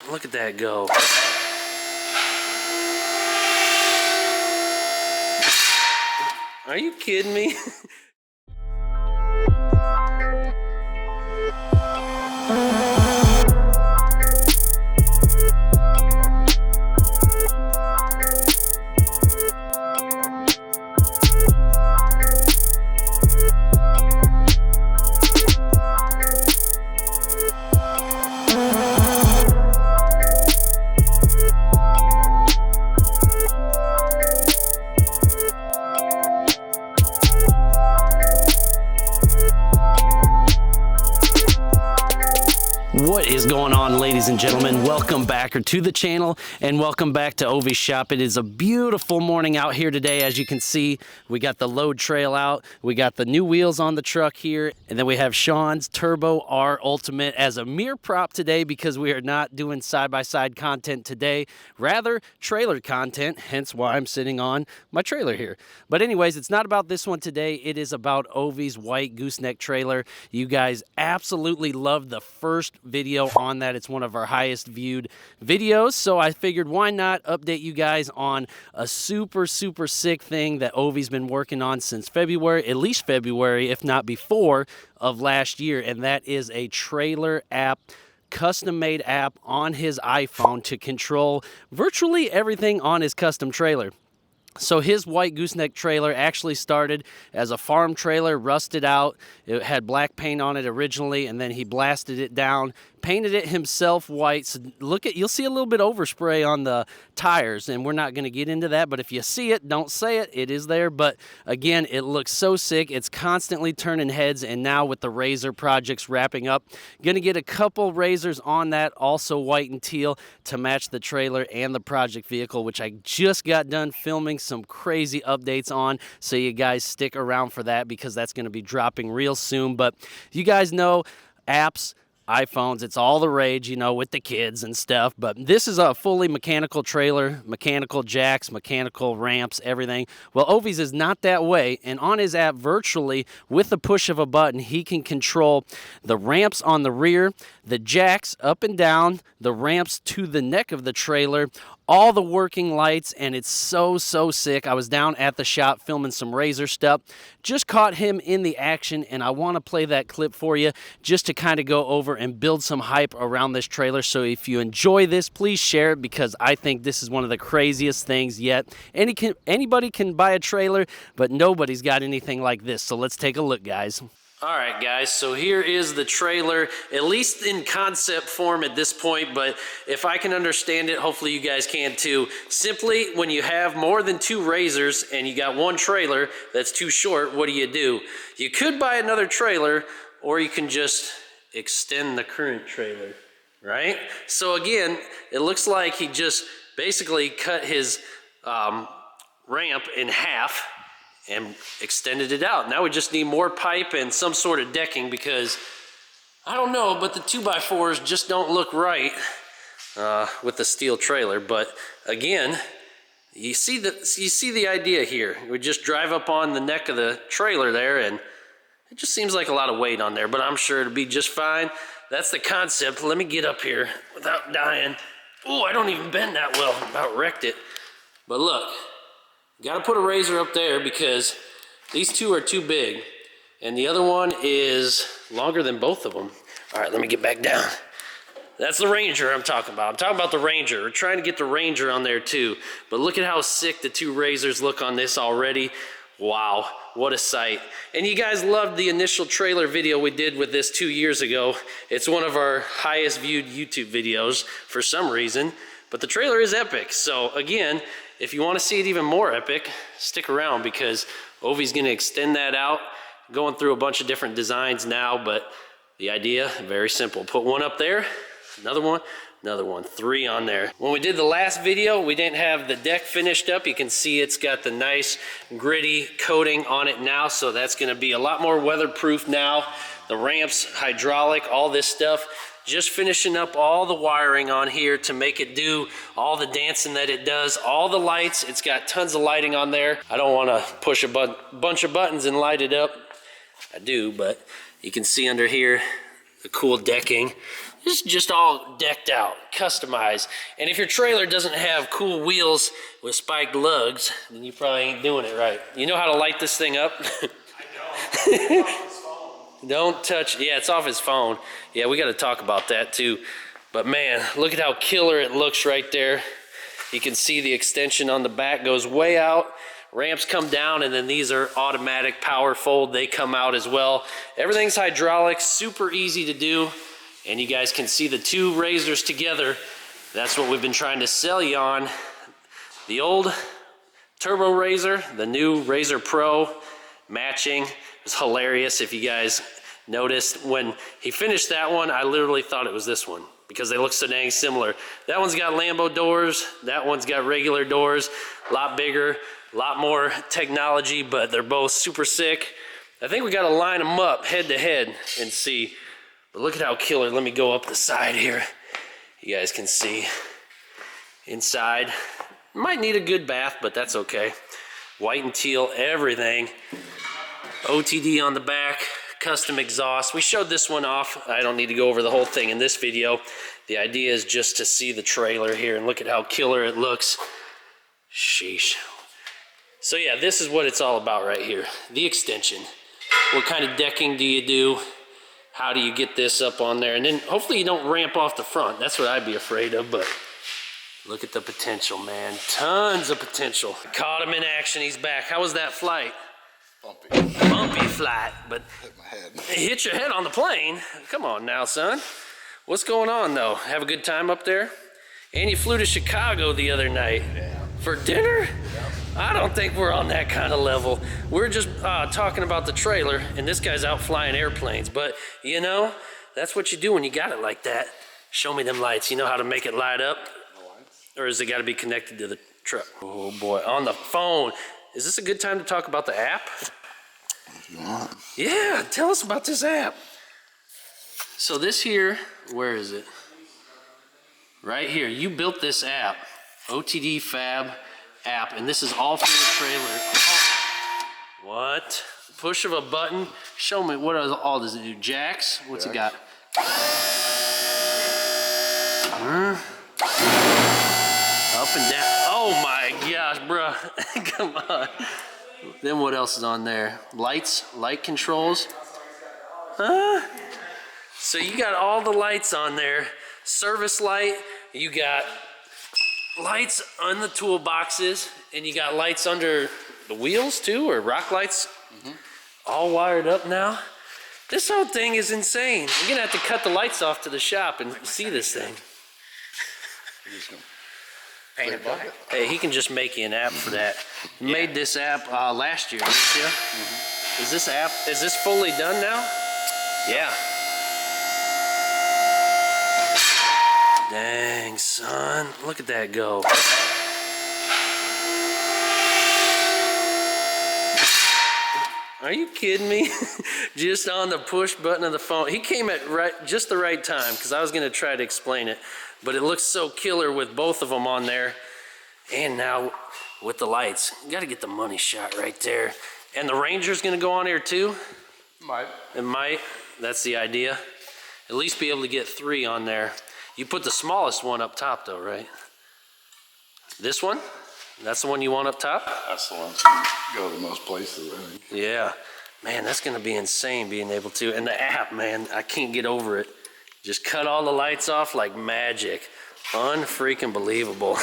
Look at that go. Are you kidding me? What is going on, ladies and gentlemen? Welcome back to the channel and welcome back to Ovi's shop. It is a beautiful morning out here today. As you can see, we got the load trail out, we got the new wheels on the truck here, and then we have Sean's Turbo R Ultimate as a mere prop today because we are not doing side-by-side content today, rather trailer content, hence why I'm sitting on my trailer here. But anyways, it's not about this one today. It is about Ovi's white gooseneck trailer. You guys absolutely loved the first video on that. It's one of our highest viewed videos, so I figured why not update you guys on a super sick thing that Ovi's been working on since February, at least February, if not before, of last year, and that is a trailer app, custom-made app on his iPhone to control virtually everything on his custom trailer. So his white gooseneck trailer actually started as a farm trailer, rusted out. It had black paint on it originally, and then he blasted it down, painted it himself white. So you'll see a little bit overspray on the tires, and we're not going to get into that, but if you see it, don't say it. It is there, but again, it looks so sick. It's constantly turning heads, and now with the Razor projects wrapping up, going to get a couple Razors on that, also white and teal, to match the trailer and the project vehicle, which I just got done filming some crazy updates on, so you guys stick around for that because that's going to be dropping real soon. But you guys know apps, iPhones, it's all the rage, you know, with the kids and stuff. But this is a fully mechanical trailer, mechanical jacks, mechanical ramps, everything. Well, Ovi's is not that way, and on his app, virtually with the push of a button, he can control the ramps on the rear, the jacks up and down, the ramps to the neck of the trailer, all the working lights, and it's so sick. I was down at the shop filming some Razor stuff, just caught him in the action, and I want to play that clip for you just to kind of go over and build some hype around this trailer. So if you enjoy this, please share it because I think this is one of the craziest things yet. Anybody can buy a trailer, but nobody's got anything like this. So let's take a look, guys. All right, guys, so here is the trailer, at least in concept form at this point, but if I can understand it, hopefully you guys can too. Simply, when you have more than two Razors and you got one trailer that's too short, what do? You could buy another trailer, or you can just extend the current trailer, right? So again, it looks like he just basically cut his ramp in half and extended it out. Now we just need more pipe and some sort of decking because, I don't know, but the 2x4s just don't look right with the steel trailer. But again, you see the idea here. We just drive up on the neck of the trailer there, and it just seems like a lot of weight on there, but I'm sure it'll be just fine. That's the concept. Let me get up here without dying. Oh, I don't even bend that well. About wrecked it. But look. Got to put a Razor up there because these two are too big, and the other one is longer than both of them. All right, let me get back down. That's the Ranger I'm talking about. I'm talking about the Ranger. We're trying to get the Ranger on there too, but look at how sick the two Razors look on this already. Wow, what a sight. And you guys loved the initial trailer video we did with this 2 years ago. It's one of our highest viewed YouTube videos for some reason, but the trailer is epic. So again, if you want to see it even more epic, stick around because Ovi's going to extend that out, going through a bunch of different designs now, but the idea, very simple. Put one up there, another one, 3 on there. When we did the last video, we didn't have the deck finished up. You can see it's got the nice gritty coating on it now, so that's going to be a lot more weatherproof now. The ramps, hydraulic, all this stuff. Just finishing up all the wiring on here to make it do all the dancing that it does. All the lights, it's got tons of lighting on there. I don't want to push a bunch of buttons and light it up. I do, but you can see under here the cool decking. This is just all decked out, customized. And if your trailer doesn't have cool wheels with spiked lugs, then you probably ain't doing it right. You know how to light this thing up? I don't. Don't touch, yeah, it's off his phone. Yeah, we gotta talk about that too. But man, look at how killer it looks right there. You can see the extension on the back goes way out. Ramps come down, and then these are automatic power fold. They come out as well. Everything's hydraulic, super easy to do. And you guys can see the two razors together. That's what we've been trying to sell you on. The old Turbo Razor, the new Razor Pro, matching. It was hilarious if you guys noticed. When he finished that one, I literally thought it was this one because they look so dang similar. That one's got Lambo doors. That one's got regular doors. A lot bigger, a lot more technology, but they're both super sick. I think we got to line them up head to head and see. But look at how killer. Let me go up the side here. You guys can see inside. Might need a good bath, but that's okay. White and teal, everything. OTD on the back, custom exhaust. We showed this one off. I don't need to go over the whole thing in this video. The idea is just to see the trailer here and look at how killer it looks. Sheesh. So yeah, this is what it's all about right here. The extension. What kind of decking do you do? How do you get this up on there? And then hopefully you don't ramp off the front. That's what I'd be afraid of, but look at the potential, man. Tons of potential. Caught him in action, he's back. How was that flight? Bumpy. Bumpy flight, but Hit my head. it hit your head on the plane. Come on now, son. What's going on though? Have a good time up there? And you flew to Chicago the other night. Yeah. For dinner? I don't think we're on that kind of level. We're just talking about the trailer, and this guy's out flying airplanes. But, you know, that's what you do when you got it like that. Show me them lights. You know how to make it light up? No lights. Or has it got to be connected to the truck? Oh, boy. On the phone. Is this a good time to talk about the app? If you want. Yeah, tell us about this app. So this here, where is it? Right here. You built this app. OTD Fab app, and this is all for your trailer. Oh. What? Push of a button. Show me what all does it do? Jacks? What's it got? Up and down. Oh my gosh, bro. Come on. Then what else is on there? Lights, light controls. So you got all the lights on there. Service light. You got lights on the toolboxes, and you got lights under the wheels too, or rock lights. All wired up now. This whole thing is insane. I'm gonna have to cut the lights off to the shop and see this thing. Paint it black. Hey, he can just make you an app for that. You made this app last year, didn't you? Is this fully done now? Yeah. Dang, son. Look at that go. Are you kidding me? Just on the push button of the phone. He came at just the right time, because I was going to try to explain it. But it looks so killer with both of them on there. And now with the lights. You got to get the money shot right there. And the Ranger's going to go on here too? Might. It might. That's the idea. At least be able to get 3 on there. You put the smallest one up top though, right? This one? That's the one you want up top? That's the one that go the most places, I think. Yeah. Man, that's gonna be insane being able to. And the app, man, I can't get over it. Just cut all the lights off like magic. Unfreaking believable.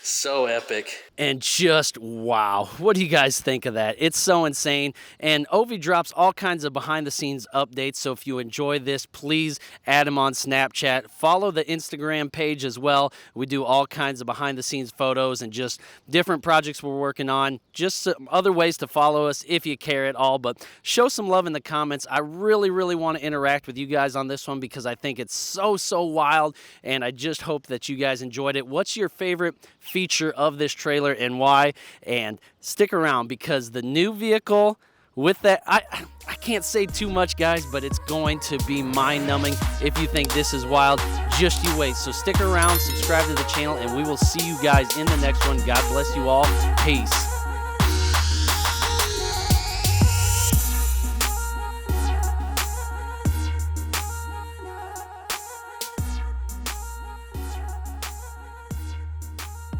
So epic. And just wow. What do you guys think of that? It's so insane. And Ovi drops all kinds of behind the scenes updates. So if you enjoy this, please add him on Snapchat. Follow the Instagram page as well. We do all kinds of behind the scenes photos and just different projects we're working on. Just some other ways to follow us if you care at all. But show some love in the comments. I really, really want to interact with you guys on this one because I think it's so wild. And I just hope that you guys enjoyed it. What's your favorite feature of this trailer and why? And stick around because the new vehicle with that, I can't say too much, guys, but it's going to be mind-numbing. If you think this is wild, just you wait. So stick around, subscribe to the channel, and we will see you guys in the next one. God bless you all. Peace.